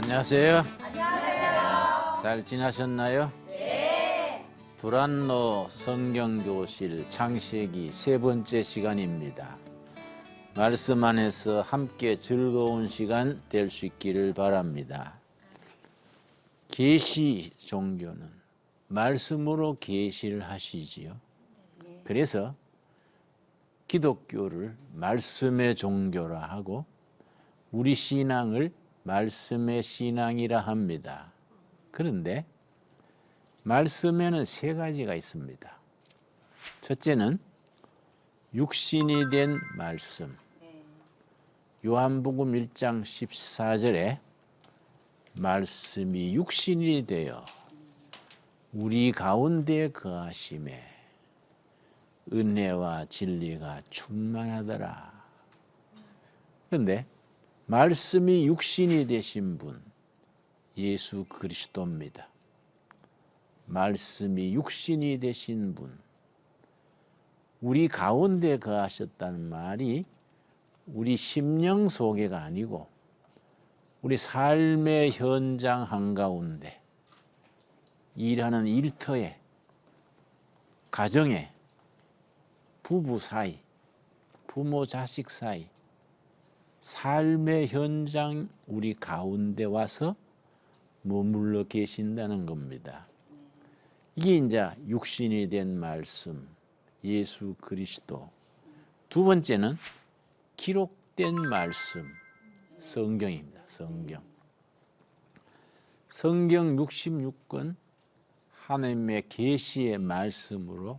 안녕하세요. 잘 지나셨나요? 네. 두란노 성경교실 창세기 세 번째 시간입니다. 말씀 안에서 함께 즐거운 시간 될 수 있기를 바랍니다. 계시 종교는 말씀으로 계시를 하시지요. 그래서 기독교를 말씀의 종교라 하고 우리 신앙을 말씀의 신앙이라 합니다. 그런데 말씀에는 세 가지가 있습니다. 첫째는 육신이 된 말씀. 요한복음 1장 14절에 말씀이 육신이 되어 우리 가운데 거하심에 은혜와 진리가 충만하더라. 그런데 말씀이 육신이 되신 분, 예수 그리스도입니다. 말씀이 육신이 되신 분, 우리 가운데 거하셨다는 말이 우리 심령 속에가 아니고 우리 삶의 현장 한가운데 일하는 일터에, 가정에, 부부 사이, 부모 자식 사이, 삶의 현장 우리 가운데 와서 머물러 계신다는 겁니다. 이게 이제 육신이 된 말씀, 예수 그리스도. 두 번째는 기록된 말씀, 성경입니다. 성경 66권 하나님의 계시의 말씀으로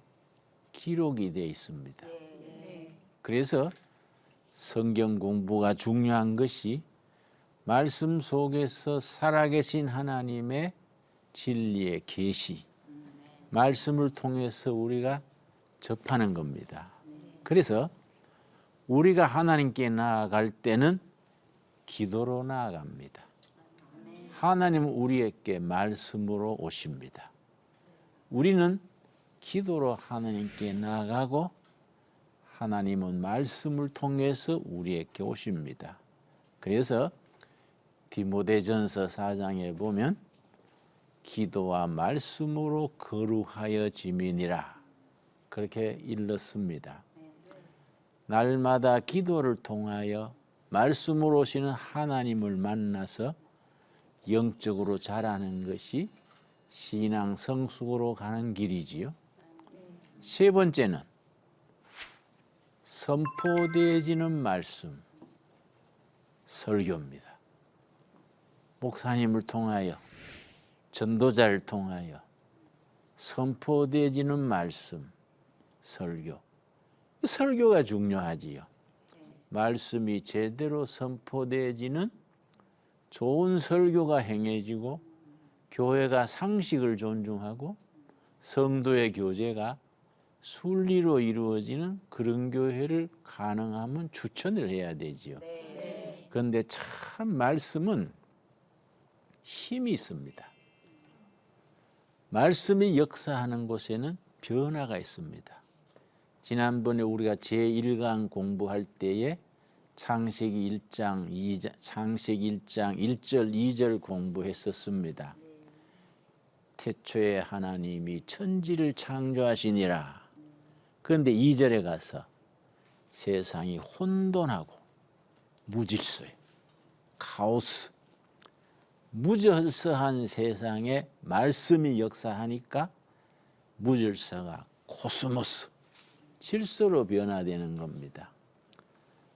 기록이 되어 있습니다. 그래서 성경 공부가 중요한 것이 말씀 속에서 살아계신 하나님의 진리의 계시, 말씀을 통해서 우리가 접하는 겁니다. 그래서 우리가 하나님께 나아갈 때는 기도로 나아갑니다. 하나님은 우리에게 말씀으로 오십니다. 우리는 기도로 하나님께 나아가고 하나님은 말씀을 통해서 우리에게 오십니다. 그래서 디모데전서 4장에 보면 기도와 말씀으로 거룩하여 지민이라 그렇게 일렀습니다. 날마다 기도를 통하여 말씀으로 오시는 하나님을 만나서 영적으로 자라는 것이 신앙 성숙으로 가는 길이지요. 세 번째는 선포되어지는 말씀, 설교입니다. 목사님을 통하여, 전도자를 통하여 선포되어지는 말씀, 설교. 설교가 중요하지요. 말씀이 제대로 선포되어지는 좋은 설교가 행해지고 교회가 상식을 존중하고 성도의 교제가 순리로 이루어지는 그런 교회를 가능하면 추천을 해야 되지요. 그런데 참 말씀은 힘이 있습니다. 말씀이 역사하는 곳에는 변화가 있습니다. 지난번에 우리가 제1강 공부할 때에 창세기 1장 1절 2절 공부했었습니다. 태초에 하나님이 천지를 창조하시니라. 그런데 2절에 가서 세상이 혼돈하고 무질서해, 카오스, 무질서한 세상에 말씀이 역사하니까 무질서가 코스모스, 질서로 변화되는 겁니다.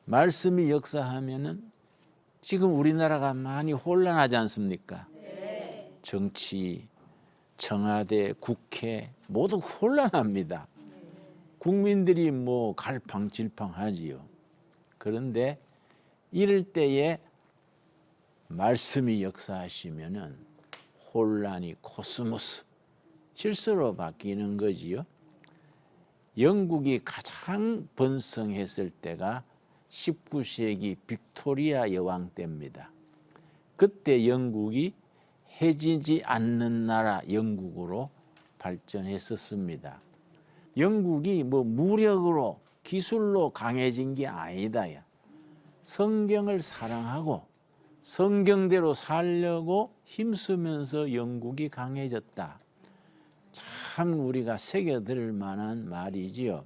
말씀이 역사하면은 지금 우리나라가 많이 혼란하지 않습니까? 정치, 청와대, 국회 모두 혼란합니다. 국민들이 뭐 갈팡질팡하지요. 그런데 이럴 때에 말씀이 역사하시면은 혼란이 코스모스, 질서로 바뀌는 거지요. 영국이 가장 번성했을 때가 19세기 빅토리아 여왕 때입니다. 그때 영국이 해지지 않는 나라 영국으로 발전했었습니다. 영국이 뭐 무력으로 기술로 강해진 게 아니다. 성경을 사랑하고 성경대로 살려고 힘쓰면서 영국이 강해졌다. 참 우리가 새겨들 만한 말이지요.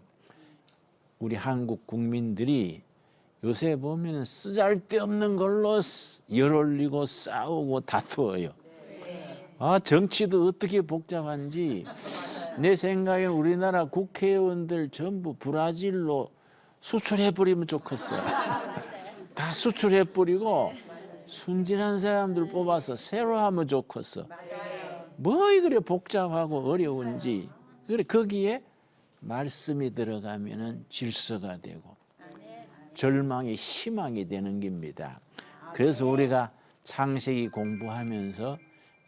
우리 한국 국민들이 요새 보면 쓰잘데없는 걸로 열 올리고 싸우고 다투어요. 정치도 어떻게 복잡한지. 내 생각엔 우리나라 국회의원들 전부 브라질로 수출해버리면 좋겠어. 다 수출해버리고 순진한 사람들 뽑아서 새로 하면 좋겠어. 뭐 그래 복잡하고 어려운지. 그래 거기에 말씀이 들어가면은 질서가 되고 절망이 희망이 되는 겁니다. 그래서 우리가 창세기 공부하면서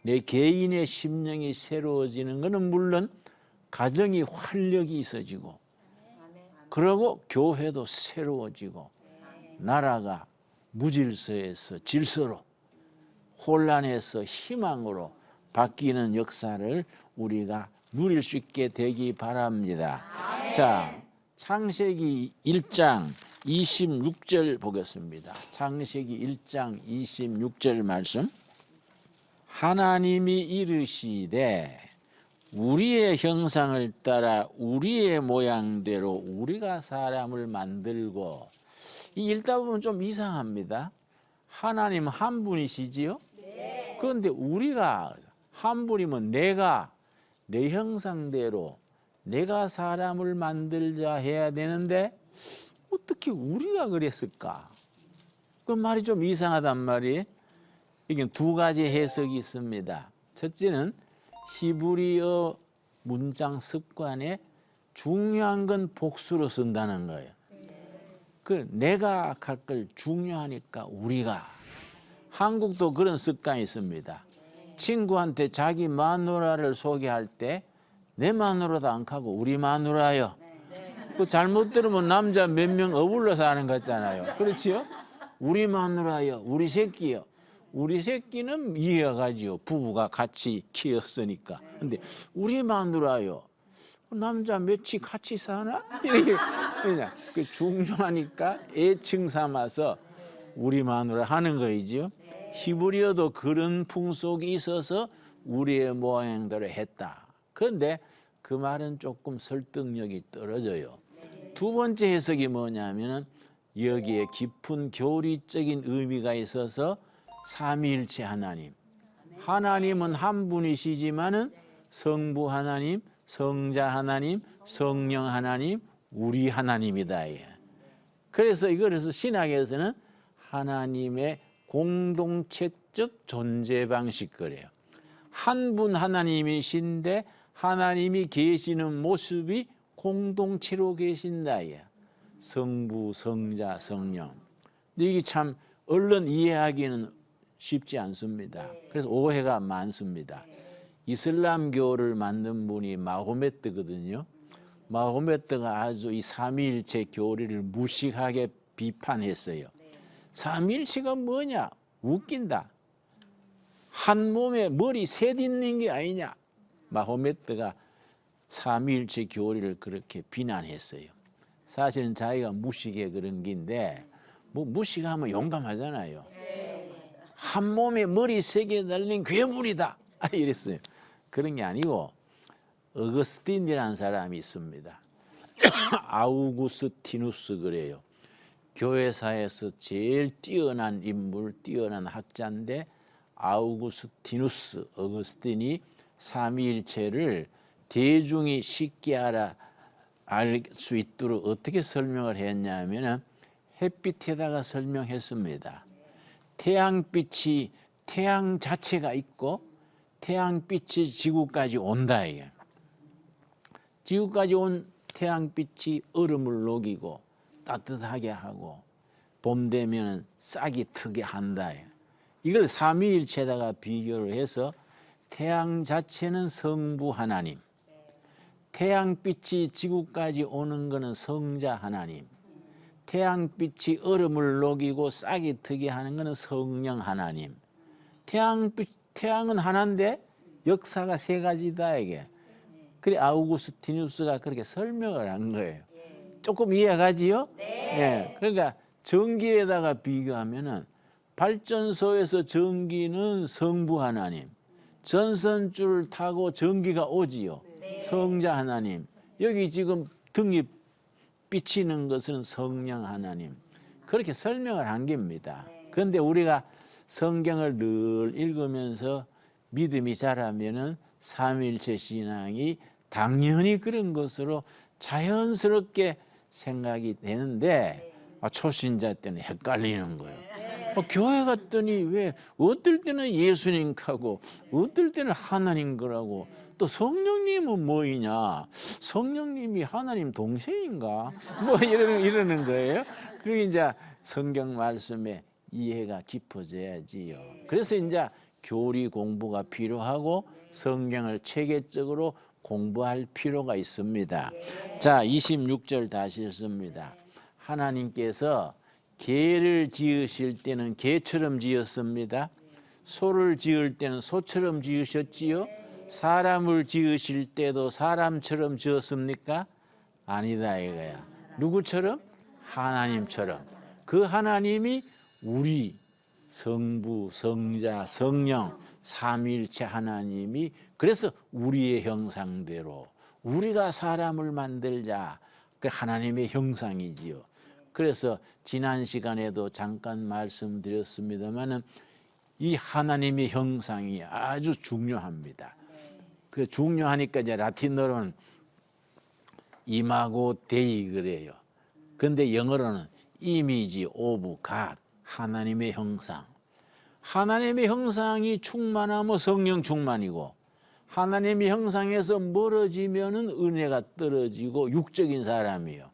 내 개인의 심령이 새로워지는 것은 물론 가정이 활력이 있어지고 그러고 교회도 새로워지고 나라가 무질서에서 질서로 혼란에서 희망으로 바뀌는 역사를 우리가 누릴 수 있게 되기 바랍니다. 자, 창세기 1장 26절 보겠습니다. 창세기 1장 26절 말씀. 하나님이 이르시되 우리의 형상을 따라 우리의 모양대로 우리가 사람을 만들고. 이 읽다 보면 좀 이상합니다. 하나님 한 분이시지요? 네. 그런데 우리가 한 분이면 내가 내 형상대로 내가 사람을 만들자 해야 되는데 어떻게 우리가 그랬을까? 그 말이 좀 이상하단 말이에요. 이게 두 가지 해석이 있습니다. 첫째는 히브리어 문장 습관에 중요한 건 복수로 쓴다는 거예요. 그 내가 할 걸 중요하니까 우리가. 한국도 그런 습관이 있습니다. 친구한테 자기 마누라를 소개할 때 내 마누라도 안 하고 우리 마누라요. 그 잘못 들으면 남자 몇 명 어울러서 하는 거 같잖아요. 그렇지요? 우리 마누라요. 우리 새끼요. 우리 새끼는 이해가지요. 부부가 같이 키웠으니까. 근데 우리 마누라요. 남자 몇이 같이 사나? 이렇게 그냥 그 중요하니까 애칭 삼아서 우리 마누라 하는 거이지요. 히브리어도 그런 풍속이 있어서 우리의 모양대로 했다. 그런데 그 말은 조금 설득력이 떨어져요. 두 번째 해석이 뭐냐면은 여기에 깊은 교리적인 의미가 있어서 삼위일체 하나님. 하나님은 한 분이시지만은 성부 하나님, 성자 하나님, 성령 하나님, 우리 하나님이다. 그래서 이거를 신학에서는 하나님의 공동체적 존재 방식 그래요. 한 분 하나님이신데 하나님이 계시는 모습이 공동체로 계신다. 성부, 성자, 성령. 근데 이게 참 얼른 이해하기는 쉽지 않습니다. 그래서 오해가 많습니다. 이슬람교를 만든 분이 마호메트거든요. 마호메트가 아주 이 삼위일체 교리를 무식하게 비판했어요. 삼위일체가 뭐냐? 웃긴다. 한 몸에 머리 셋 있는 게 아니냐? 마호메트가 삼위일체 교리를 그렇게 비난했어요. 사실은 자기가 무식해 그런 긴데 뭐 무식하면 용감하잖아요. 한 몸에 머리 세 개 달린 괴물이다. 이랬어요. 그런 게 아니고 어거스틴이라는 사람이 있습니다. 아우구스티누스 그래요. 교회사에서 제일 뛰어난 인물, 뛰어난 학자인데 아우구스티누스, 어거스틴이 삼위일체를 대중이 쉽게 알 수 있도록 어떻게 설명을 했냐면 햇빛에다가 설명했습니다. 태양빛이 태양 자체가 있고 태양빛이 지구까지 온다. 이게. 지구까지 온 태양빛이 얼음을 녹이고 따뜻하게 하고 봄 되면 싹이 트게 한다. 이걸 삼위일체에다가 비교를 해서 태양 자체는 성부 하나님, 태양빛이 지구까지 오는 것은 성자 하나님, 태양빛이 얼음을 녹이고 싹이 트게 하는 것은 성령 하나님. 태양은 하나인데 역사가 세 가지다 이게. 그래 아우구스티누스가 그렇게 설명을 한 거예요. 조금 이해가지요? 네. 예. 그러니까 전기에다가 비교하면은 발전소에서 전기는 성부 하나님, 전선줄 타고 전기가 오지요. 성자 하나님. 여기 지금 등이 비치는 것은 성령 하나님. 그렇게 설명을 한 겁니다. 그런데 우리가 성경을 늘 읽으면서 믿음이 자라면은 삼위일체 신앙이 당연히 그런 것으로 자연스럽게 생각이 되는데 초신자 때는 헷갈리는 거예요. 교회 갔더니 왜 어떨 때는 예수님 가고 어떨 때는 하나님 거라고 또 성령님은 뭐이냐? 성령님이 하나님 동생인가? 뭐 이러는 거예요. 그게 이제 성경 말씀에 이해가 깊어져야지요. 그래서 이제 교리 공부가 필요하고 성경을 체계적으로 공부할 필요가 있습니다. 자, 26절 다시 읽습니다. 하나님께서 개를 지으실 때는 개처럼 지었습니다. 소를 지을 때는 소처럼 지으셨지요. 사람을 지으실 때도 사람처럼 지었습니까? 아니다 이거야. 누구처럼? 하나님처럼. 그 하나님이 우리 성부, 성자, 성령 삼위일체 하나님이 그래서 우리의 형상대로 우리가 사람을 만들자. 그 하나님의 형상이지요. 그래서 지난 시간에도 잠깐 말씀드렸습니다마는 이 하나님의 형상이 아주 중요합니다. 그 중요하니까 이제 라틴어로는 이마고 데이 그래요. 근데 영어로는 이미지 오브 갓, 하나님의 형상. 하나님의 형상이 충만하면 성령 충만이고 하나님의 형상에서 멀어지면은 은혜가 떨어지고 육적인 사람이에요.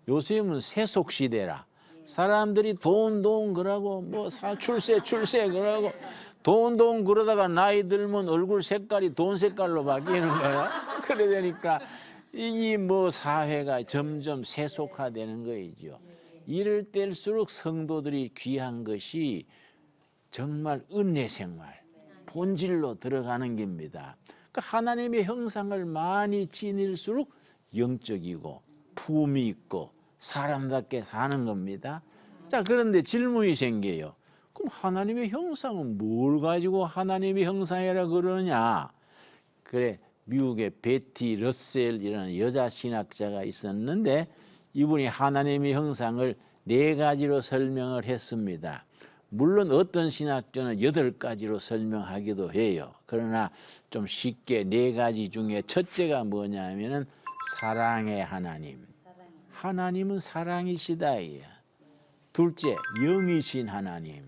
요즘은 세속 시대라. 사람들이 돈 그러고 뭐 출세 그러고 돈 그러다가 나이 들면 얼굴 색깔이 돈 색깔로 바뀌는 거야. 그래 되니까 이 뭐 사회가 점점 세속화되는 거이죠. 이럴 때일수록 성도들이 귀한 것이 정말 은혜 생활, 본질로 들어가는 겁니다. 그러니까 하나님의 형상을 많이 지닐수록 영적이고 품이 있고 사람답게 사는 겁니다. 자, 그런데 질문이 생겨요. 그럼 하나님의 형상은 뭘 가지고 하나님의 형상이라 그러냐? 그래, 미국의 베티 러셀이라는 여자 신학자가 있었는데 이분이 하나님의 형상을 4가지로 설명을 했습니다. 물론 어떤 신학자는 8가지로 설명하기도 해요. 그러나 좀 쉽게 4가지 중에 첫째가 뭐냐면은 사랑의 하나님. 하나님은 사랑이시다. 둘째, 영이신 하나님.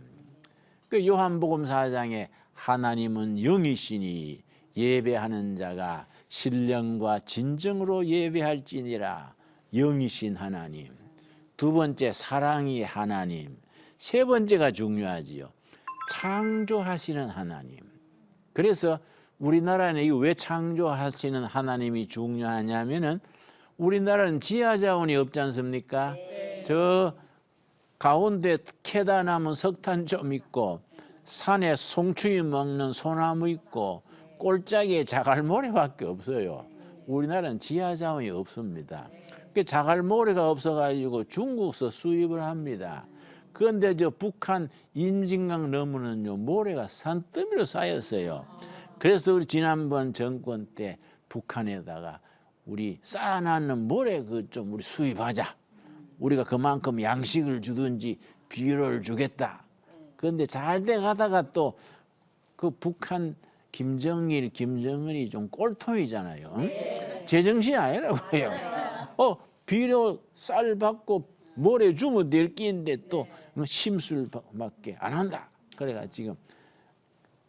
그 요한복음 4장에 하나님은 영이시니 예배하는 자가 신령과 진정으로 예배할지니라. 영이신 하나님. 두 번째, 사랑이 하나님. 세 번째가 중요하지요. 창조하시는 하나님. 그래서 우리나라는 왜 창조하시는 하나님이 중요하냐면은 우리나라는 지하자원이 없지 않습니까? 저 가운데 캐다 남은 석탄 좀 있고 산에 송추이 먹는 소나무 있고 꼴짝이에 자갈모래밖에 없어요. 우리나라는 지하자원이 없습니다. 그 자갈모래가 없어가지고 중국서 수입을 합니다. 그런데 저 북한 임진강 너머는요 모래가 산더미로 쌓였어요. 그래서 우리 지난번 정권 때 북한에다가 우리 쌓아놨는 모래 그 좀 우리 수입하자. 우리가 그만큼 양식을 주든지 비료를 주겠다. 그런데 잘 돼 가다가 또 그 북한 김정은이 좀 꼴통이잖아요. 응? 제정신이 아니라고요. 비료 쌀 받고 모래 주면 될 끼인데 또 심술밖에 안 한다. 그래가 지금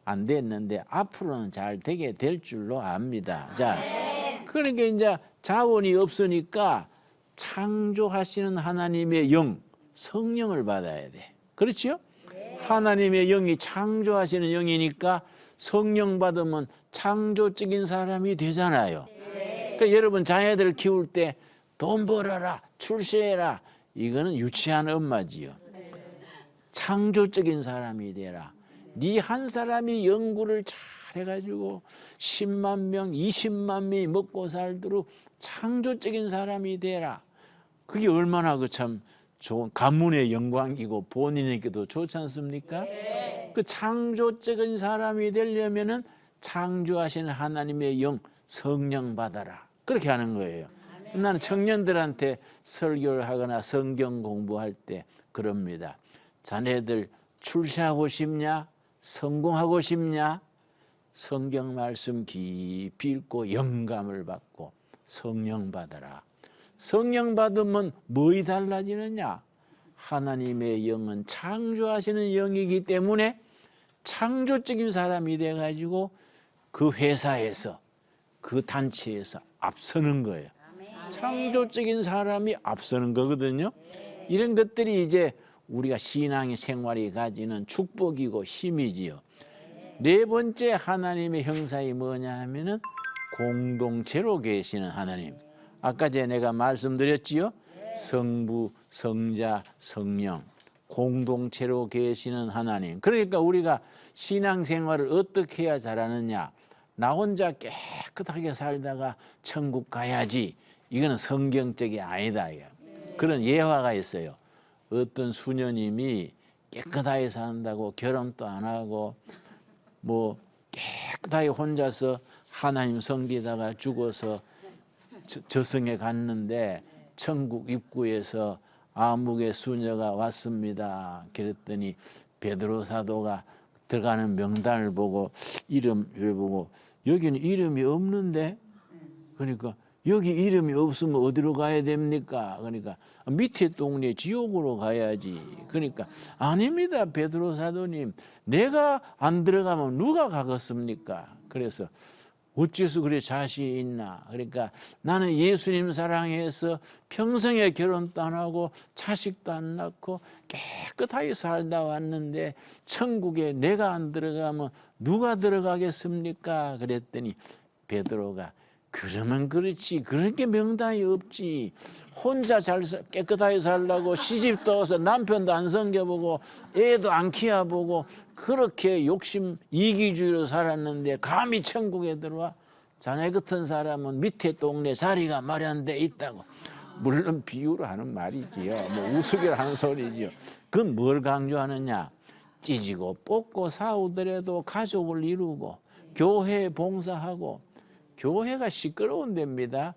안 됐는데 앞으로는 잘 되게 될 줄로 압니다. 자, 그러니까 이제 자원이 없으니까 창조하시는 하나님의 영, 성령을 받아야 돼. 그렇지요? 하나님의 영이 창조하시는 영이니까 성령 받으면 창조적인 사람이 되잖아요. 그러니까 여러분 자녀들 키울 때 돈 벌어라, 출세해라. 이거는 유치한 엄마지요. 창조적인 사람이 되라. 네 한 사람이 연구를 잘 해가지고 10만 명, 20만 명이 먹고 살도록 창조적인 사람이 되라. 그게 얼마나 그 참 좋은 가문의 영광이고 본인에게도 좋지 않습니까? 그 창조적인 사람이 되려면은 창조하시는 하나님의 영 성령 받아라 그렇게 하는 거예요. 나는 청년들한테 설교를 하거나 성경 공부할 때 그럽니다. 자네들 출세하고 싶냐? 성공하고 싶냐? 성경 말씀 깊이 읽고 영감을 받고 성령 받아라. 성령 받으면 뭐이 달라지느냐? 하나님의 영은 창조하시는 영이기 때문에 창조적인 사람이 돼가지고 그 회사에서 그 단체에서 앞서는 거예요. 창조적인 사람이 앞서는 거거든요. 이런 것들이 이제 우리가 신앙의 생활이 가지는 축복이고 힘이지요. 네 번째 하나님의 형상이 뭐냐 하면은 공동체로 계시는 하나님. 아까 전에 내가 말씀드렸지요. 성부, 성자, 성령 공동체로 계시는 하나님. 그러니까 우리가 신앙생활을 어떻게 해야 잘하느냐. 나 혼자 깨끗하게 살다가 천국 가야지. 이거는 성경적이 아니다. 그런 예화가 있어요. 어떤 수녀님이 깨끗하게 산다고 결혼도 안 하고 뭐 깨끗하게 혼자서 하나님 섬기다가 죽어서 저승에 갔는데 천국 입구에서 아무개 수녀가 왔습니다. 그랬더니 베드로 사도가 들어가는 명단을 보고 이름을 보고 여기는 이름이 없는데 그러니까 여기 이름이 없으면 어디로 가야 됩니까? 그러니까 밑에 동네 지옥으로 가야지. 그러니까 아닙니다. 베드로 사도님. 내가 안 들어가면 누가 가겠습니까? 그래서 어째서 그래 자신이 있나? 그러니까 나는 예수님 사랑해서 평생에 결혼도 안 하고 자식도 안 낳고 깨끗하게 살다 왔는데 천국에 내가 안 들어가면 누가 들어가겠습니까? 그랬더니 베드로가 그러면 그렇지. 그렇게 명단이 없지. 혼자 깨끗하게 살라고 시집도 와서 남편도 안 섬겨보고 애도 안 키워보고 그렇게 욕심 이기주의로 살았는데 감히 천국에 들어와? 자네 같은 사람은 밑에 동네 자리가 마련돼 있다고. 물론 비유로 하는 말이지요. 뭐 우스개로 하는 소리지요. 그건 뭘 강조하느냐? 찢고 뽑고 싸우더라도 가족을 이루고 교회에 봉사하고 교회가 시끄러운 데입니다.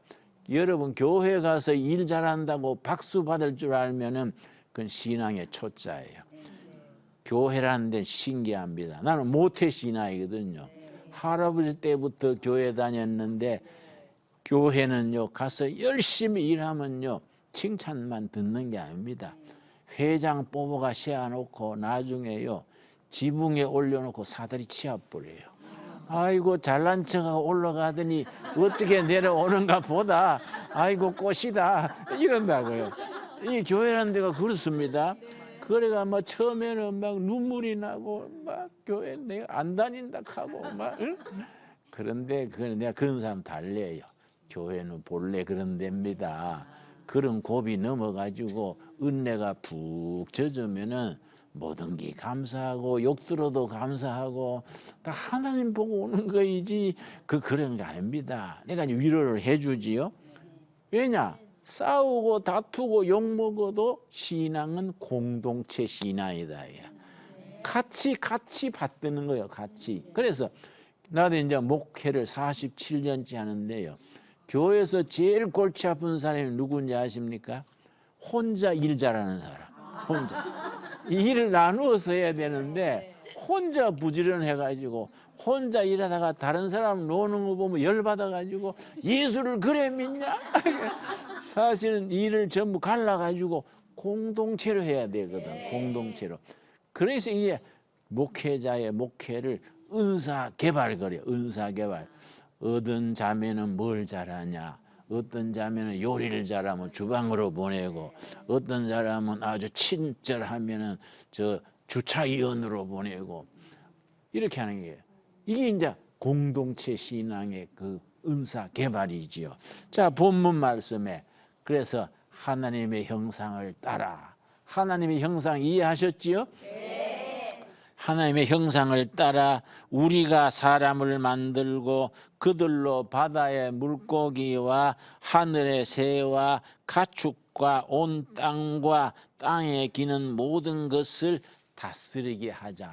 여러분 교회 가서 일 잘한다고 박수 받을 줄 알면은 그건 신앙의 초짜예요. 교회라는 데는 신기합니다. 나는 모태 신앙이거든요. 할아버지 때부터 교회 다녔는데 교회는요 가서 열심히 일하면요 칭찬만 듣는 게 아닙니다. 회장 뽑아가 세워놓고 나중에요 지붕에 올려놓고 사다리 치워버려요. 아이고 잘난 척하고 올라가더니 어떻게 내려오는가 보다. 아이고 꽃이다 이런다고요. 이 교회라는 데가 그렇습니다. 그래가 뭐 처음에는 막 눈물이 나고 막 교회 내가 안 다닌다 하고 막 응? 그런데 내가 그런 사람 달래요. 교회는 본래 그런 데입니다. 그런 고비 넘어가지고 은혜가 푹 젖으면은 모든 게 감사하고 욕 들어도 감사하고 다 하나님 보고 오는 거이지 그런 거 아닙니다. 내가 위로를 해주지요. 왜냐? 싸우고 다투고 욕 먹어도 신앙은 공동체 신앙이다. 같이 받드는 거예요. 같이. 그래서 나도 이제 목회를 47년째 하는데요. 교회에서 제일 골치 아픈 사람이 누군지 아십니까? 혼자 일 잘하는 사람. 혼자. 이 일을 나누어서 해야 되는데 혼자 부지런해가지고 혼자 일하다가 다른 사람 노는 거 보면 열받아가지고 예수를 그래 믿냐? 사실은 일을 전부 갈라가지고 공동체로 해야 되거든. 공동체로. 그래서 이게 목회자의 목회를 은사개발 그래요. 은사개발. 어떤 자매는 뭘 잘하냐? 어떤 자매는 요리를 잘하면 주방으로 보내고 어떤 사람은 아주 친절하면은 저 주차위원으로 보내고 이렇게 하는 거예요. 이게 이제 공동체 신앙의 그 은사 개발이지요. 자, 본문 말씀에 그래서 하나님의 형상을 따라 하나님의 형상 이해하셨지요? 네. 하나님의 형상을 따라 우리가 사람을 만들고 그들로 바다의 물고기와 하늘의 새와 가축과 온 땅과 땅에 기는 모든 것을 다스리게 하자.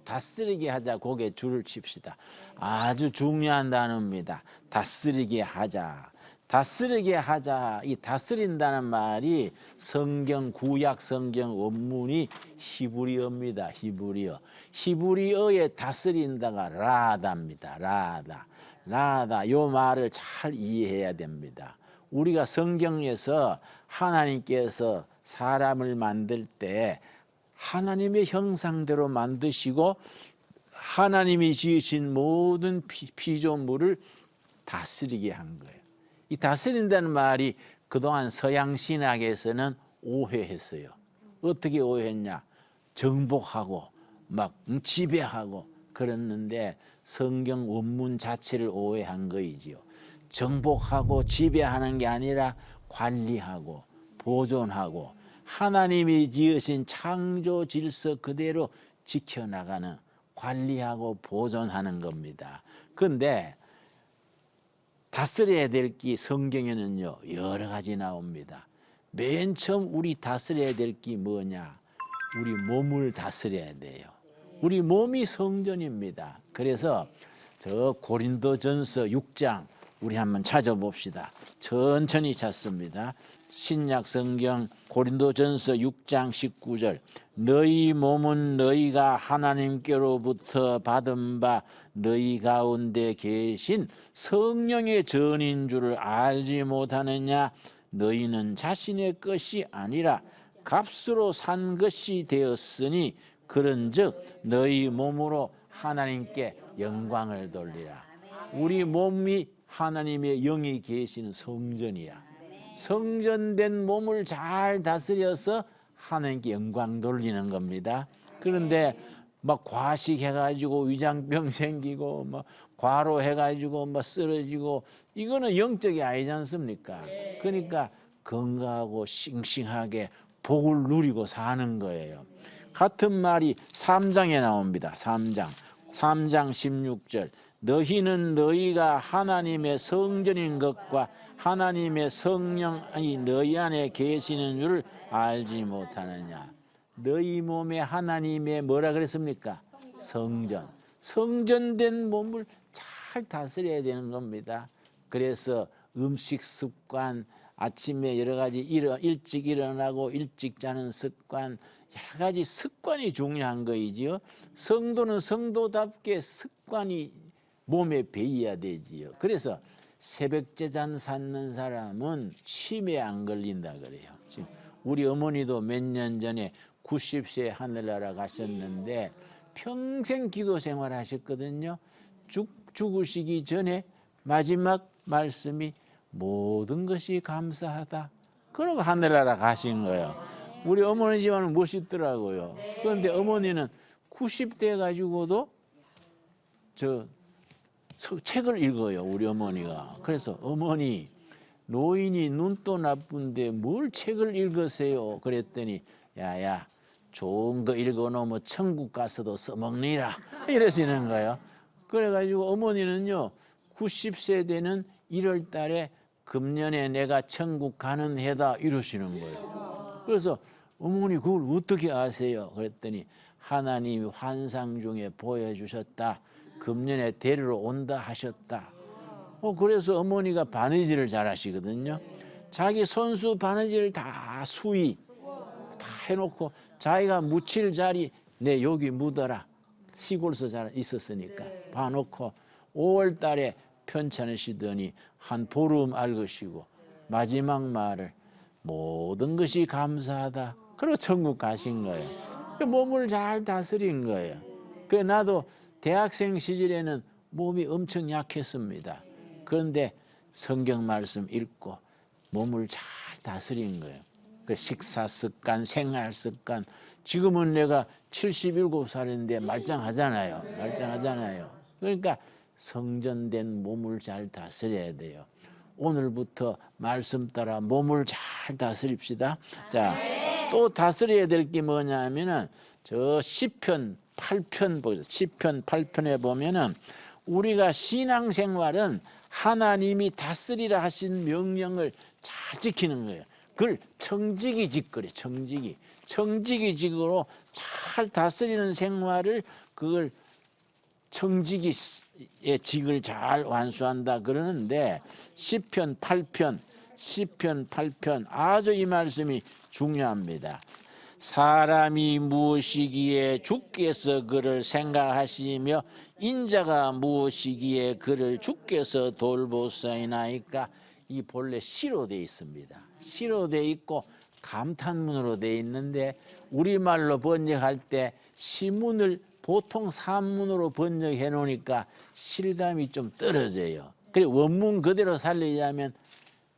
다스리게 하자. 거기에 줄을 칩시다. 아주 중요한 단어입니다. 다스리게 하자. 다스리게 하자. 이 다스린다는 말이 성경 구약 성경 원문이 히브리어입니다. 히브리어. 히브리어에 다스린다가 라다입니다. 라다. 요 말을 잘 이해해야 됩니다. 우리가 성경에서 하나님께서 사람을 만들 때 하나님의 형상대로 만드시고 하나님이 지으신 모든 피조물을 다스리게 한 거예요. 이 다스린다는 말이 그동안 서양 신학에서는 오해했어요. 어떻게 오해했냐? 정복하고 막 지배하고 그랬는데 성경 원문 자체를 오해한 거이지요. 정복하고 지배하는 게 아니라 관리하고 보존하고 하나님이 지으신 창조 질서 그대로 지켜나가는, 관리하고 보존하는 겁니다. 그런데 다스려야 될 게 성경에는요 여러 가지 나옵니다. 맨 처음 우리 다스려야 될 게 뭐냐? 우리 몸을 다스려야 돼요. 우리 몸이 성전입니다. 그래서 저 고린도전서 6장 우리 한번 찾아봅시다. 천천히 찾습니다. 신약 성경 고린도전서 6장 19절. 너희 몸은 너희가 하나님께로부터 받은 바 너희 가운데 계신 성령의 전인 줄을 알지 못하느냐? 너희는 자신의 것이 아니라 값으로 산 것이 되었으니 그런즉 너희 몸으로 하나님께 영광을 돌리라. 우리 몸이 하나님의 영이 계시는 성전이야. 성전된 몸을 잘 다스려서 하나님께 영광 돌리는 겁니다. 그런데 막 과식해가지고 위장병 생기고 막 과로해가지고 막 쓰러지고 이거는 영적이 아니지 않습니까? 그러니까 건강하고 싱싱하게 복을 누리고 사는 거예요. 같은 말이 3장에 나옵니다. 3장 16절. 너희는 너희가 하나님의 성전인 것과 하나님의 성령이 너희 안에 계시는 줄 알지 못하느냐? 너희 몸에 하나님의 뭐라 그랬습니까? 성전. 성전된 몸을 잘 다스려야 되는 겁니다. 그래서 음식 습관, 아침에 여러 가지 일찍 일어나고 일찍 자는 습관, 여러 가지 습관이 중요한 거이지요. 성도는 성도답게 습관이 몸에 배어야 되지요. 그래서 새벽제잔 쌓는 사람은 치매 안 걸린다 그래요. 지금 우리 어머니도 몇 년 전에 90세 하늘나라 가셨는데 평생 기도 생활 하셨거든요. 죽으시기 전에 마지막 말씀이 모든 것이 감사하다. 그러고 하늘나라 가신 거예요. 우리 어머니 집안은 멋있더라고요. 그런데 어머니는 90대 가지고도 책을 읽어요. 우리 어머니가. 그래서 어머니, 노인이 눈도 나쁜데 뭘 책을 읽으세요? 그랬더니 야야 좋은 거 읽어놓으면 천국 가서도 써먹니라 이러시는 거예요. 그래가지고 어머니는요 90세 되는 1월 달에 금년에 내가 천국 가는 해다 이러시는 거예요. 그래서 어머니 그걸 어떻게 아세요? 그랬더니 하나님이 환상 중에 보여주셨다. 금년에 데리러 온다 하셨다. 그래서 어머니가 바느질을 잘 하시거든요. 자기 손수 바느질 다 수의 다 해놓고 자기가 묻힐 자리 내 여기 묻어라. 시골서 잘 있었으니까 봐놓고 5월 달에 편찮으시더니 한 보름 앓으시고 마지막 말을 모든 것이 감사하다. 그리고 천국 가신 거예요. 몸을 잘 다스린 거예요. 그래 나도 대학생 시절에는 몸이 엄청 약했습니다. 그런데 성경 말씀 읽고 몸을 잘 다스린 거예요. 그 식사 습관, 생활 습관. 지금은 내가 77살인데 말짱하잖아요. 그러니까 성전된 몸을 잘 다스려야 돼요. 오늘부터 말씀 따라 몸을 잘 다스립시다. 자, 또 다스려야 될 게 뭐냐면은 저 시편 8편 보세요. 시편 8편에 보면은 우리가 신앙생활은 하나님이 다스리라 하신 명령을 잘 지키는 거예요. 그걸 청지기 직거래. 청지기 직으로 잘 다스리는 생활을 그걸 청지기의 직을 잘 완수한다 그러는데 시편 8편 아주 이 말씀이 중요합니다. 사람이 무엇이기에 주께서 그를 생각하시며 인자가 무엇이기에 그를 주께서 돌보사이나이까. 이 본래 시로 되어 있습니다. 시로 되어 있고 감탄문으로 되어 있는데 우리말로 번역할 때 시문을 보통 산문으로 번역해 놓으니까 실감이 좀 떨어져요. 그래 원문 그대로 살리자면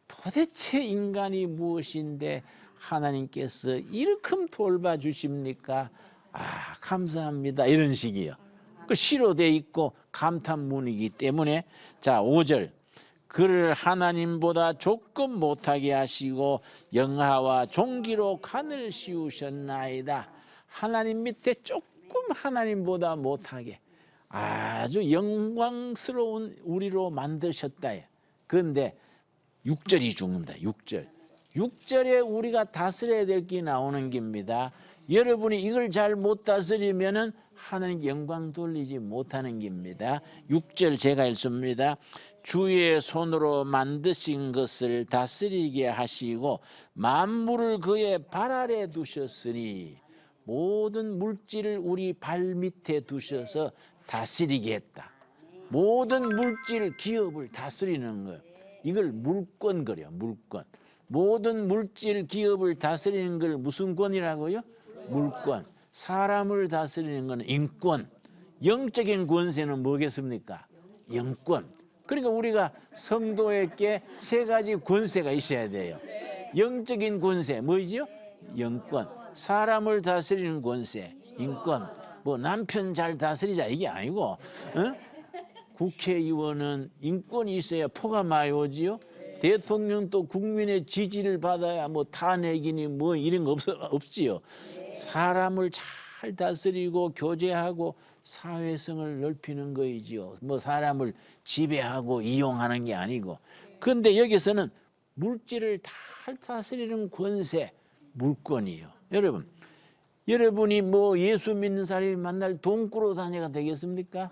도대체 인간이 무엇인데 하나님께서 이렇게 돌봐주십니까? 아, 감사합니다. 이런 식이요. 그 시로 돼 있고 감탄문이기 때문에 자 5절 그를 하나님보다 조금 못하게 하시고 영하와 종기로 간을 씌우셨나이다. 하나님 밑에 조금 하나님보다 못하게 아주 영광스러운 우리로 만드셨다. 그런데 6절이 죽는다. 6절에 우리가 다스려야 될 게 나오는 겁니다. 여러분이 이걸 잘 못 다스리면은 하나님께 영광 돌리지 못하는 겁니다. 6절 제가 읽습니다. 주의 손으로 만드신 것을 다스리게 하시고 만물을 그의 발 아래 두셨으니 모든 물질을 우리 발 밑에 두셔서 다스리게 했다. 모든 물질 기업을 다스리는 거예요. 이걸 물권 그래요. 물권. 모든 물질 기업을 다스리는 걸 무슨 권이라고요? 물권. 사람을 다스리는 건 인권. 영적인 권세는 뭐겠습니까? 영권. 그러니까 우리가 성도에게 세 가지 권세가 있어야 돼요. 영적인 권세 뭐지요? 영권. 사람을 다스리는 권세, 인권. 뭐 남편 잘 다스리자 이게 아니고 국회의원은 인권이 있어야 표가 많이 오지요. 대통령도 국민의 지지를 받아야 뭐 탄핵이니 뭐 이런 거 없지요. 사람을 잘 다스리고 교제하고 사회성을 넓히는 거이지요. 뭐 사람을 지배하고 이용하는 게 아니고. 그런데 여기서는 물질을 잘 다스리는 권세, 물권이요. 여러분이 뭐 예수 믿는 사람이 만날 돈 꾸러 다녀가 되겠습니까?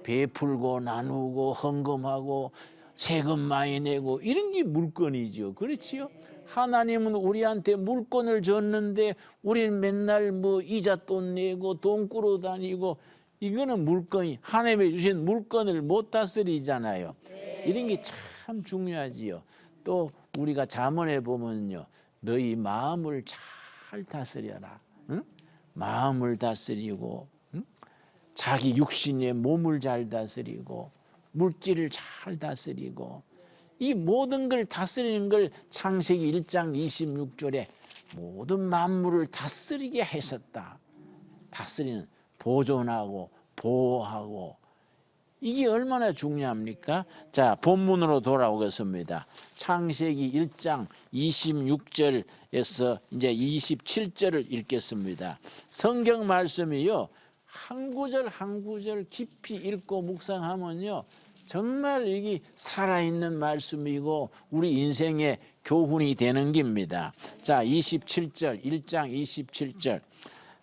베풀고 나누고 헌금하고 세금 많이 내고 이런 게 물권이죠. 그렇지요? 하나님은 우리한테 물권을 줬는데 우리는 맨날 뭐 이자 돈 내고 돈 꾸러 다니고 이거는 물건이 하나님이 주신 물건을 못 다스리잖아요. 이런 게 참 중요하지요. 또 우리가 잠언에 보면요. 너희 마음을 잘 다스려라. 응? 마음을 다스리고 자기 육신의 몸을 잘 다스리고 물질을 잘 다스리고 이 모든 걸 다스리는 걸 창세기 1장 26절에 모든 만물을 다스리게 하셨다. 다스리는 보존하고 보호하고 이게 얼마나 중요합니까? 자, 본문으로 돌아오겠습니다. 창세기 1장 26절에서 이제 27절을 읽겠습니다. 성경 말씀이요. 한 구절 한 구절 깊이 읽고 묵상하면요. 정말 이게 살아있는 말씀이고 우리 인생의 교훈이 되는 겁니다. 자, 27절 1장 27절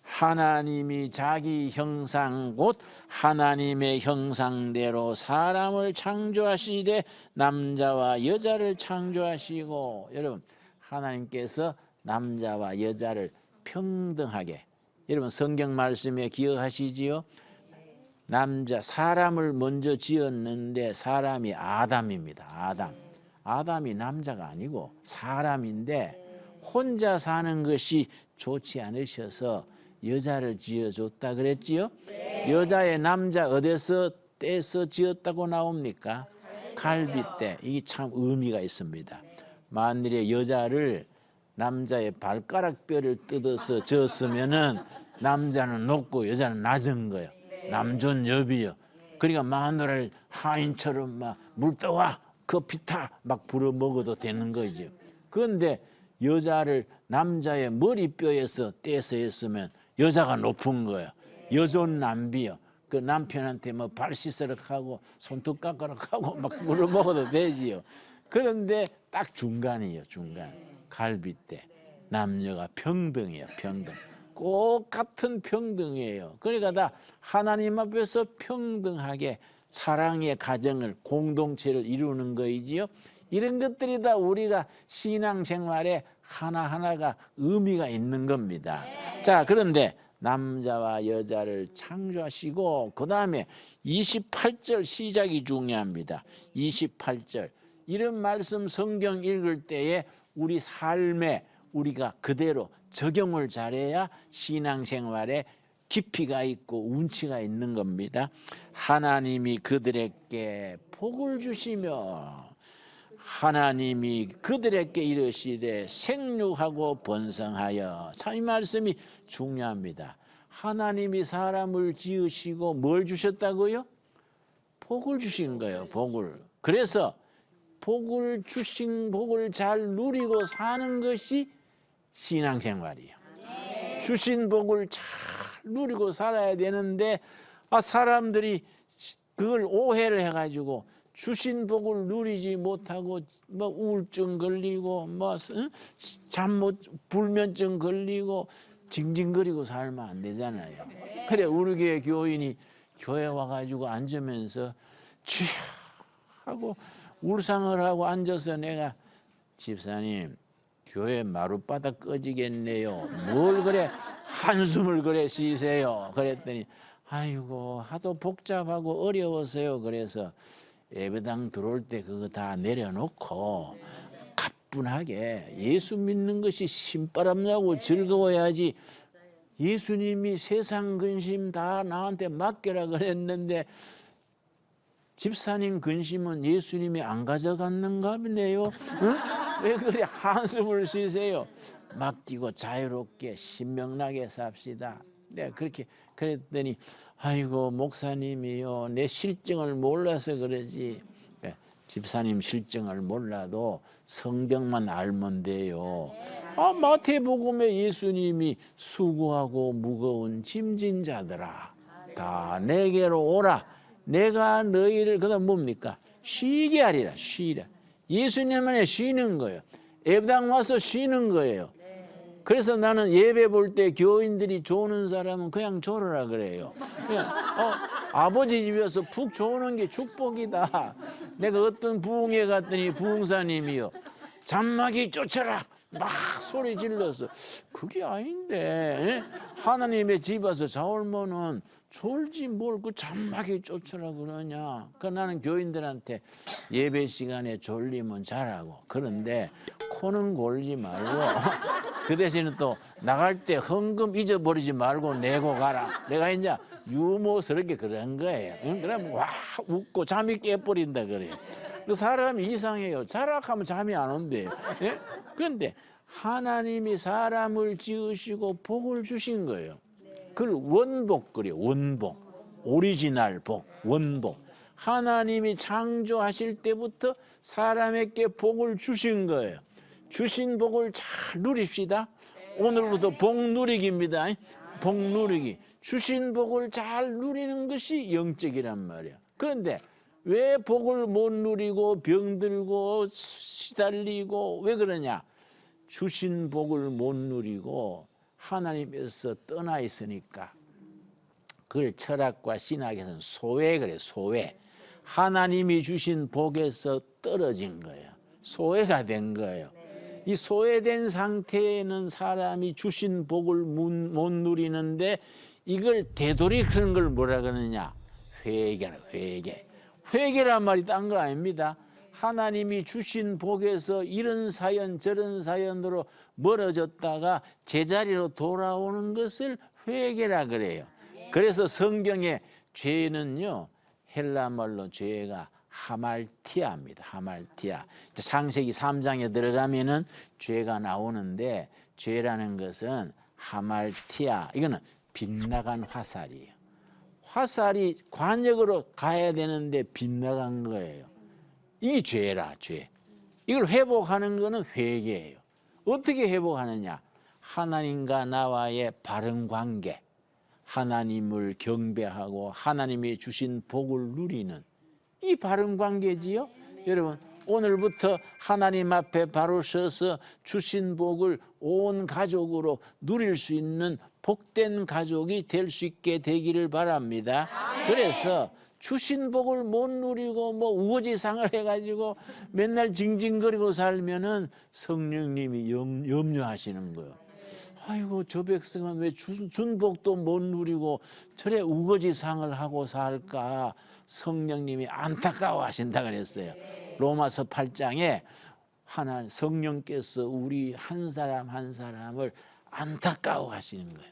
하나님이 자기 형상 곧 하나님의 형상대로 사람을 창조하시되 남자와 여자를 창조하시고 여러분 하나님께서 남자와 여자를 평등하게 여러분 성경 말씀에 기억하시지요? 남자 사람을 먼저 지었는데 사람이 아담입니다. 아담이 남자가 아니고 사람인데 혼자 사는 것이 좋지 않으셔서 여자를 지어줬다 그랬지요? 여자의 남자 어디서 떼서 지었다고 나옵니까? 갈빗대. 이게 참 의미가 있습니다. 만일에 여자를 남자의 발가락 뼈를 뜯어서 졌으면은 남자는 높고 여자는 낮은 거예요. 남존여비요. 그러니까 마누라를 하인처럼 막 물 떠와 커피 타 막 불어 먹어도 되는 거죠. 그런데 여자를 남자의 머리뼈에서 떼서 했으면 여자가 높은 거예요. 여존 남비요. 그 남편한테 뭐 발 씻으락 하고 손톱 깎으락 하고 막 물을 먹어도 되지요. 그런데 딱 중간이에요. 중간. 갈빗대. 남녀가 평등해요. 평등. 꼭 같은 평등이에요. 그러니까 다 하나님 앞에서 평등하게 사랑의 가정을 공동체를 이루는 거이지요. 이런 것들이 다 우리가 신앙생활에 하나하나가 의미가 있는 겁니다. 자, 그런데 남자와 여자를 창조하시고 그 다음에 28절 시작이 중요합니다. 28절 이런 말씀 성경 읽을 때에 우리 삶에 우리가 그대로 적용을 잘해야 신앙생활에 깊이가 있고 운치가 있는 겁니다. 하나님이 그들에게 복을 주시며 하나님이 그들에게 이르시되 생육하고 번성하여. 참 이 말씀이 중요합니다. 하나님이 사람을 지으시고 뭘 주셨다고요? 복을 주신 거예요. 복을. 그래서 복을 주신 복을 잘 누리고 사는 것이 신앙생활이에요. 주신 복을 잘 누리고 살아야 되는데 사람들이 그걸 오해를 해가지고 주신 복을 누리지 못하고 뭐 우울증 걸리고 뭐 잠 못 불면증 걸리고 징징거리고 살면 안 되잖아요. 그래 우리 교회 교인이 교회 와가지고 앉으면서 주야 하고 울상을 하고 앉아서 내가 집사님 교회 마룻바닥 꺼지겠네요. 뭘 그래 한숨을 그래 쉬세요. 그랬더니 아이고 하도 복잡하고 어려워서요. 그래서 예배당 들어올 때 그거 다 내려놓고 가뿐하게 예수 믿는 것이 신바람 나고 즐거워야지. 예수님이 세상 근심 다 나한테 맡겨라 그랬는데 집사님 근심은 예수님이 안 가져갔는가 보네요. 응? 왜 그래 한숨을 쉬세요. 맡기고 자유롭게 신명나게 삽시다. 내가 그렇게 그랬더니 아이고 목사님이요 내 실정을 몰라서 그러지. 집사님 실정을 몰라도 성경만 알면 돼요. 마태복음에 예수님이 수고하고 무거운 짐진 자들아 다 내게로 오라. 내가 너희를 그다음 뭡니까? 쉬게 하리라. 쉬라. 예수님만에 쉬는 거예요. 예배당 와서 쉬는 거예요. 그래서 나는 예배 볼 때 교인들이 조는 사람은 그냥 졸으라 그래요. 그냥 아버지 집에서 푹 조는 게 축복이다. 내가 어떤 부흥회 갔더니 부흥사님이요 잔마귀 쫓아라 막 소리 질러서 그게 아닌데 하나님의 집 와서 자올면은 졸지 뭘 그 잔마귀 쫓으라 그러냐. 그 나는 교인들한테 예배 시간에 졸리면 자라고. 그런데 코는 골지 말고 그 대신에 또 나갈 때 헌금 잊어버리지 말고 내고 가라. 내가 이제 유머스럽게 그런 거예요. 그러면 와 웃고 잠이 깨버린다 그래요. 그 사람이 이상해요. 자락하면 잠이 안 온대요. 예? 그런데 하나님이 사람을 지으시고 복을 주신 거예요. 그걸 원복 그래요. 원복. 오리지널 복. 원복. 하나님이 창조하실 때부터 사람에게 복을 주신 거예요. 주신 복을 잘 누립시다. 오늘부터 복 누리기입니다. 복 누리기. 주신 복을 잘 누리는 것이 영적이란 말이야. 그런데 왜 복을 못 누리고 병들고 시달리고 왜 그러냐? 주신 복을 못 누리고 하나님에서 떠나 있으니까. 그걸 철학과 신학에서는 소외 그래. 소외. 하나님이 주신 복에서 떨어진 거예요. 소외가 된 거예요. 이 소외된 상태에는 사람이 주신 복을 못 누리는데 이걸 되돌이키는 걸 뭐라 그러느냐? 회개라. 회개. 회개란 말이 딴 거 아닙니다. 하나님이 주신 복에서 이런 사연 저런 사연으로 멀어졌다가 제자리로 돌아오는 것을 회개라 그래요. 그래서 성경에 죄는요 헬라 말로 죄가 하말티아입니다. 하말티아. 창세기 3장에 들어가면은 죄가 나오는데 죄라는 것은 하말티아. 이거는 빗나간 화살이에요. 화살이 관역으로 가야 되는데 빗나간 거예요. 이 죄라 죄. 이걸 회복하는 거는 회개예요. 어떻게 회복하느냐? 하나님과 나와의 바른 관계. 하나님을 경배하고 하나님이 주신 복을 누리는 이 바른 관계지요. 여러분 오늘부터 하나님 앞에 바로 서서 주신 복을 온 가족으로 누릴 수 있는 복된 가족이 될 수 있게 되기를 바랍니다. 그래서 주신 복을 못 누리고 뭐 우거지상을 해가지고 맨날 징징거리고 살면은 성령님이 염려하시는 거예요. 아이고 저 백성은 왜 준 복도 못 누리고 저래 우거지상을 하고 살까? 성령님이 안타까워하신다 그랬어요. 로마서 8장에 하나님 성령께서 우리 한 사람 한 사람을 안타까워하시는 거예요.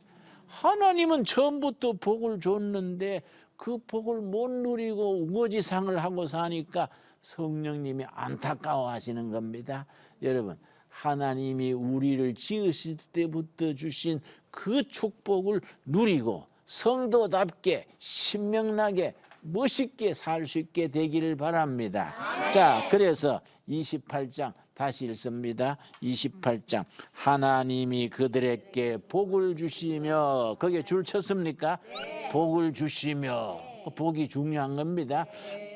하나님은 처음부터 복을 줬는데 그 복을 못 누리고 우거지상을 하고 사니까 성령님이 안타까워하시는 겁니다. 여러분 하나님이 우리를 지으실 때부터 주신 그 축복을 누리고 성도답게 신명나게 멋있게 살 수 있게 되기를 바랍니다. 자, 그래서 28장 다시 읽습니다. 28장 하나님이 그들에게 복을 주시며 거기에 줄 쳤습니까? 복을 주시며 복이 중요한 겁니다.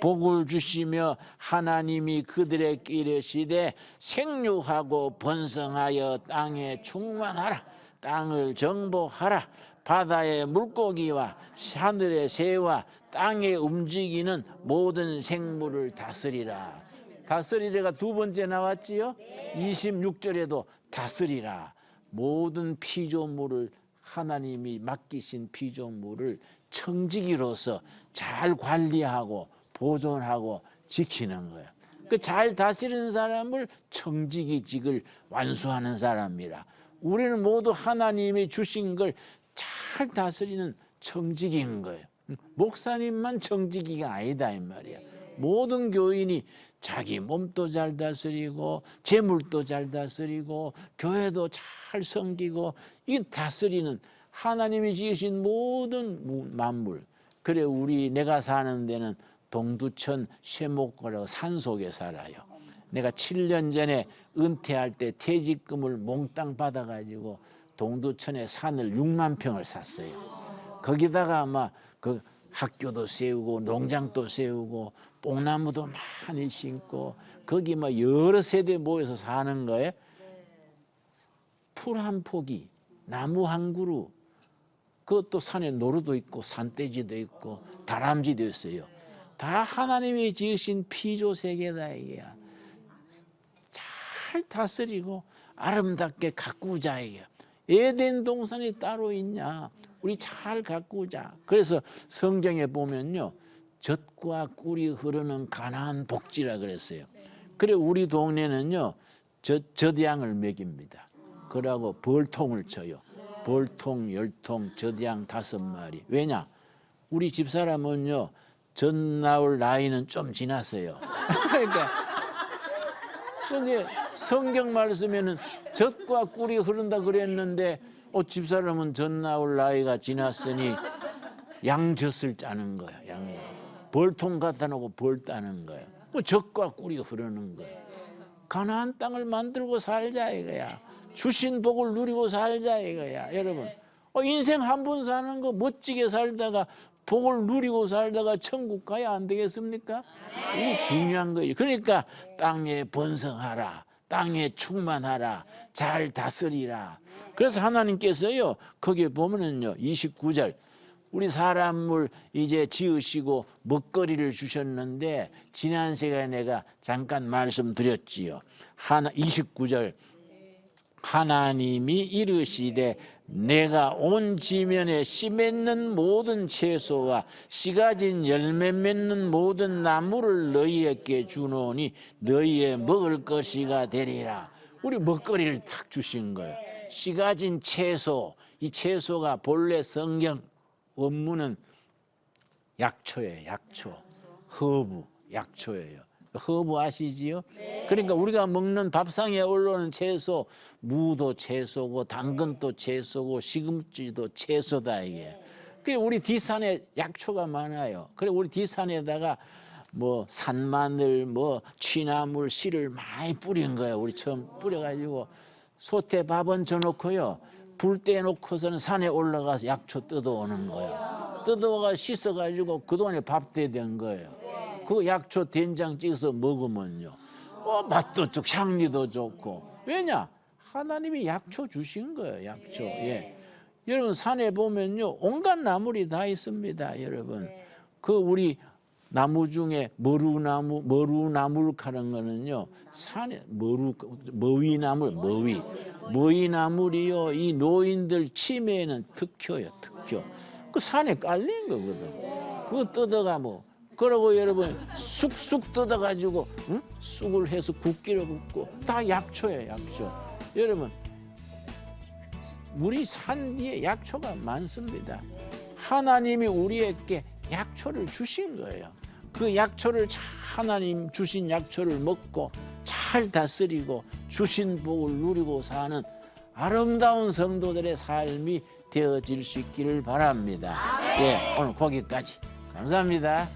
복을 주시며 하나님이 그들에게 이르시되 생육하고 번성하여 땅에 충만하라. 땅을 정복하라. 바다의 물고기와 하늘의 새와 땅에 움직이는 모든 생물을 다스리라. 다스리라가 두 번째 나왔지요. 26절에도 다스리라. 모든 피조물을 하나님이 맡기신 피조물을 청지기로서 잘 관리하고 보존하고 지키는 거예요. 그 잘 다스리는 사람을 청지기직을 완수하는 사람이라. 우리는 모두 하나님이 주신 걸 잘 다스리는 청지기인 거예요. 목사님만 청지기가 아니다 이 말이야. 모든 교인이 자기 몸도 잘 다스리고 재물도 잘 다스리고 교회도 잘 섬기고 이 다스리는 하나님이 지으신 모든 만물. 그래 내가 사는 데는 동두천 쇠목거라고 산속에 살아요. 내가 7년 전에 은퇴할 때 퇴직금을 몽땅 받아가지고 동두천에 산을 6만 평을 샀어요. 거기다가 아마 그 학교도 세우고 농장도 세우고 뽕나무도 많이 심고 거기 막 여러 세대 모여서 사는 거예요. 풀 한 포기, 나무 한 그루, 그것도 산에 노루도 있고 산돼지도 있고 다람쥐도 있어요. 다 하나님이 지으신 피조 세계다 이게야. 잘 다스리고 아름답게 가꾸자 이게. 에덴 동산이 따로 있냐? 우리 잘 가꾸자. 그래서 성경에 보면요, 젖과 꿀이 흐르는 가나안 복지라 그랬어요. 그래 우리 동네는요, 젖양을 먹입니다. 그러고 벌통을 쳐요. 벌통 10통, 젖양 5마리. 왜냐? 우리 집사람은요, 젖 나올 나이는 좀 지났어요. 그러니까 근데 성경 말씀에는 젖과 꿀이 흐른다 그랬는데 집사람은 젖 나올 나이가 지났으니 양젖을 짜는 거예요. 벌통 갖다 놓고 벌 따는 거예요. 젖과 꿀이 흐르는 거예요. 가나안 땅을 만들고 살자 이거야. 주신 복을 누리고 살자 이거야. 여러분 인생 한 번 사는 거 멋지게 살다가 복을 누리고 살다가 천국 가야 안 되겠습니까? 이게 중요한 거예요. 그러니까 땅에 번성하라. 땅에 충만하라. 잘 다스리라. 그래서 하나님께서요. 거기에 보면은요. 29절. 우리 사람을 이제 지으시고 먹거리를 주셨는데 지난 시간에 내가 잠깐 말씀드렸지요. 29절. 하나님이 이르시되 내가 온 지면에 씨 맺는 모든 채소와 씨 가진 열매 맺는 모든 나무를 너희에게 주노니 너희의 먹을 것이가 되리라. 우리 먹거리를 탁 주신 거예요. 씨 가진 채소. 이 채소가 본래 성경 원문은 약초예요. 약초. 허브 약초예요. 허브 아시지요? 네. 그러니까 우리가 먹는 밥상에 올라오는 채소, 무도 채소고 당근도 채소고 시금치도 채소다 이게. 그래 우리 뒷산에 약초가 많아요. 그래 우리 뒷산에다가 뭐 산마늘, 뭐 취나물, 씨를 많이 뿌린 거예요. 우리 처음 뿌려가지고 솥에 밥 얹어 놓고요. 불 떼놓고서는 산에 올라가서 약초 뜯어오는 거야. 뜯어가 씻어가지고 그동안에 밥 대된 거예요. 그 약초 된장 찍어서 먹으면요, 맛도 좋고 향리도 좋고. 왜냐? 하나님이 약초 주신 거예요. 약초. 예. 여러분 산에 보면요 온갖 나물이 다 있습니다. 여러분 그 우리 나무 중에 머루나물 하는 거는요 산에 머위나물이요 이 노인들 치매에는 특효요. 특효. 그 산에 깔린 거거든. 그거 뜯어가 그러고 여러분 쑥쑥 뜯어가지고 쑥을 해서 국기를 굽고 다 약초예요. 약초. 여러분 우리 산 뒤에 약초가 많습니다. 하나님이 우리에게 약초를 주신 거예요. 그 약초를 하나님 주신 약초를 먹고 잘 다스리고 주신 복을 누리고 사는 아름다운 성도들의 삶이 되어질 수 있기를 바랍니다. 예, 오늘 거기까지. 감사합니다.